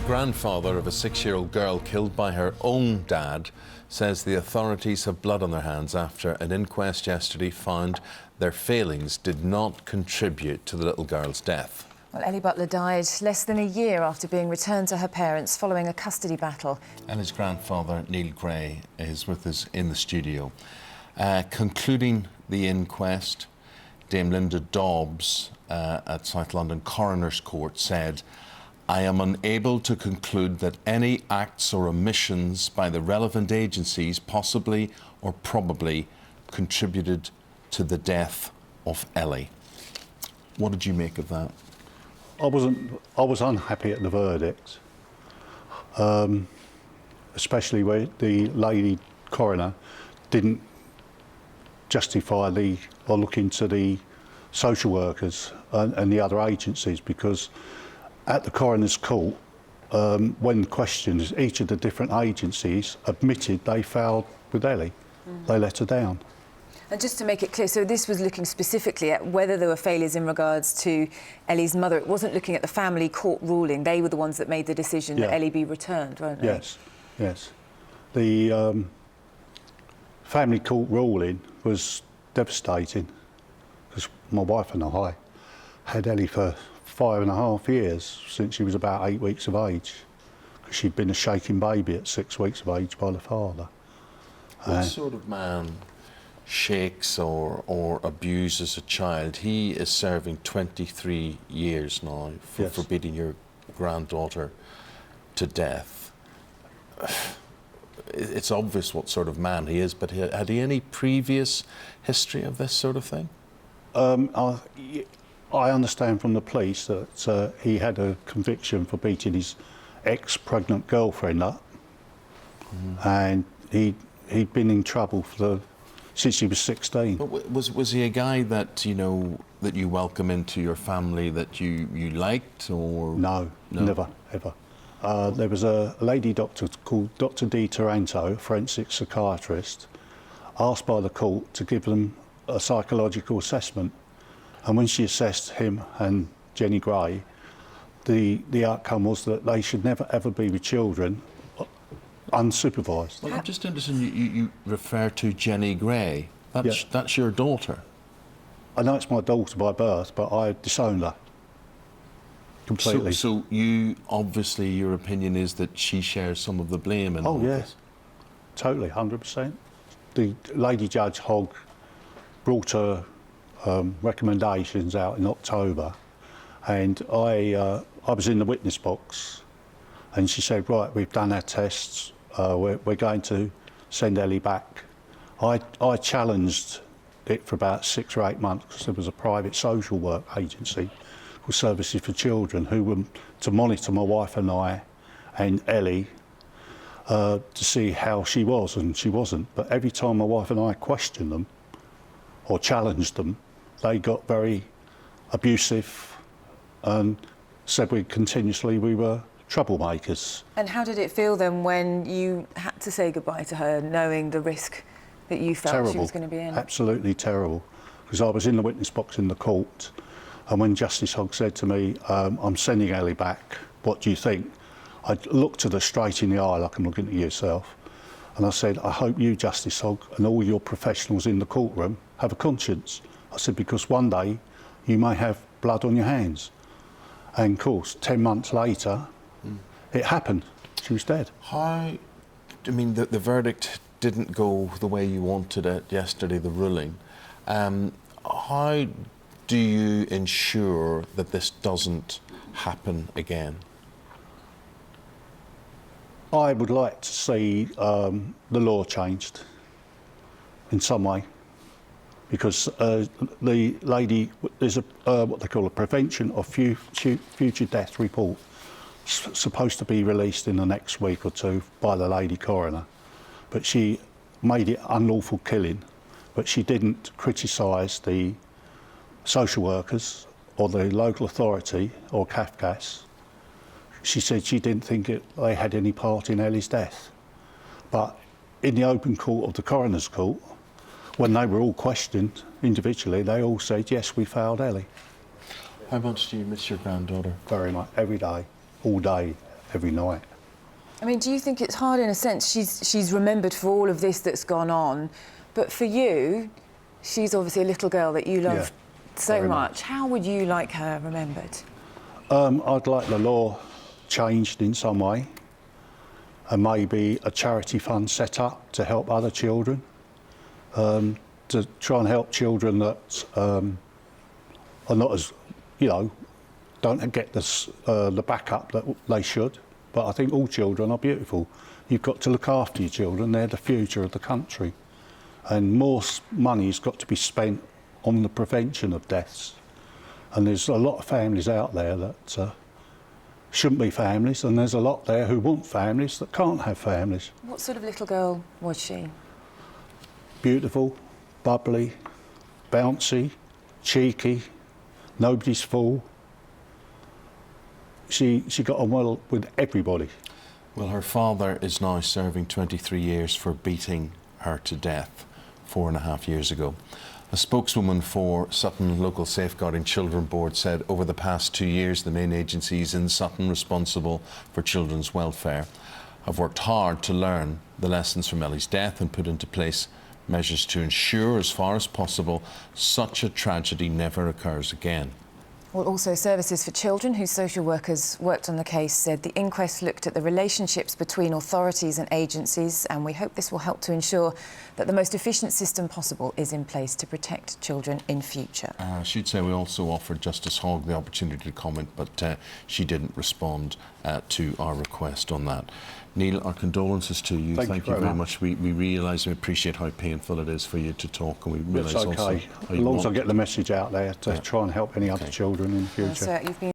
Grandfather of a 6-year-old girl killed by her own dad says the authorities have blood on their hands after an inquest yesterday found their failings did not contribute to the little girl's death. Well, Ellie Butler died less than a year after being returned to her parents following a custody battle. Ellie's grandfather, Neal Gray, is with us in the studio. Concluding the inquest, Dame Linda Dobbs at South London Coroner's Court said, "I am unable to conclude that any acts or omissions by the relevant agencies possibly or probably contributed to the death of Ellie." What did you make of that? I was unhappy at the verdict, especially where the lady coroner didn't justify or look into the social workers and the other agencies, because at the coroner's court, when questioned, each of the different agencies admitted they failed with Ellie. They let her down. And just to make it clear, so this was looking specifically at whether there were failures in regards to Ellie's mother. It wasn't looking at the family court ruling. They were the ones that made the decision that Ellie be returned, weren't they? Yes, yes. The family court ruling was devastating, because my wife and I had Ellie for 5.5 years, since she was about 8 weeks of age, because she'd been a shaking baby at 6 weeks of age by the father. What sort of man shakes or abuses a child? He is serving 23 years now for beating your granddaughter to death. It's obvious what sort of man he is, but had he any previous history of this sort of thing? I understand from the police that he had a conviction for beating his ex-pregnant girlfriend up, and he'd been in trouble since he was 16. But was he a guy that that you welcome into your family, that you liked, or no, never ever. There was a lady doctor called Dr. D. Taranto, a forensic psychiatrist, asked by the court to give them a psychological assessment. And when she assessed him and Jenny Gray, the outcome was that they should never ever be with children unsupervised. Well, I'm just interested, you refer to Jenny Gray. That's your daughter. I know it's my daughter by birth, but I disowned her completely. So you, obviously, your opinion is that she shares some of the blame in all this? Totally, 100%. The Lady Judge Hogg brought her recommendations out in October, and I was in the witness box, and she said, "Right, we've done our tests, we're going to send Ellie back." I challenged it for about 6 or 8 months, because there was a private social work agency called Services for Children who were to monitor my wife and I and Ellie to see how she was, and she wasn't. But every time my wife and I questioned them or challenged them, they got very abusive and said we were troublemakers. And how did it feel then when you had to say goodbye to her, knowing the risk that you felt she was going to be in? Absolutely terrible, because I was in the witness box in the court, and when Justice Hogg said to me, "I'm sending Ellie back, what do you think?" I looked at her straight in the eye, like I'm looking at yourself, and I said, "I hope you, Justice Hogg, and all your professionals in the courtroom have a conscience." I said, "Because one day you may have blood on your hands." And of course, 10 months later, it happened. She was dead. The verdict didn't go the way you wanted it yesterday, the ruling. How do you ensure that this doesn't happen again? I would like to see the law changed in some way, because the lady, there's what they call a prevention of future death report, supposed to be released in the next week or two by the lady coroner, but she made it unlawful killing, but she didn't criticise the social workers or the local authority or CAFCAS. She said she didn't think they had any part in Ellie's death. But in the open court of the coroner's court, when they were all questioned individually, they all said, "Yes, we failed Ellie." How much do you miss your granddaughter? Very much, every day, all day, every night. I mean, do you think it's hard in a sense? She's remembered for all of this that's gone on, but for you, she's obviously a little girl that you love so much. How would you like her remembered? I'd like the law changed in some way, and maybe a charity fund set up to help other children, to try and help children that are not as, you know, don't get the backup that they should. But I think all children are beautiful. You've got to look after your children. They're the future of the country. And more money's got to be spent on the prevention of deaths. And there's a lot of families out there that shouldn't be families, and there's a lot there who want families that can't have families. What sort of little girl was she? Beautiful, bubbly, bouncy, cheeky, nobody's fool. She got on well with everybody. Well, her father is now serving 23 years for beating her to death 4.5 years ago. A spokeswoman for Sutton Local Safeguarding Children Board said over the past 2 years the main agencies in Sutton responsible for children's welfare have worked hard to learn the lessons from Ellie's death and put into place measures to ensure as far as possible such a tragedy never occurs again. Well, also Services for Children, whose social workers worked on the case, said the inquest looked at the relationships between authorities and agencies, and we hope this will help to ensure that the most efficient system possible is in place to protect children in future. I should say we also offered Justice Hogg the opportunity to comment, but she didn't respond to our request on that. Neil, our condolences to you. Thank you very much. We realise and appreciate how painful it is for you to talk, and we realise also... It's okay, as long as I get the message out there to try and help any other children in the future. Well, sir, you've been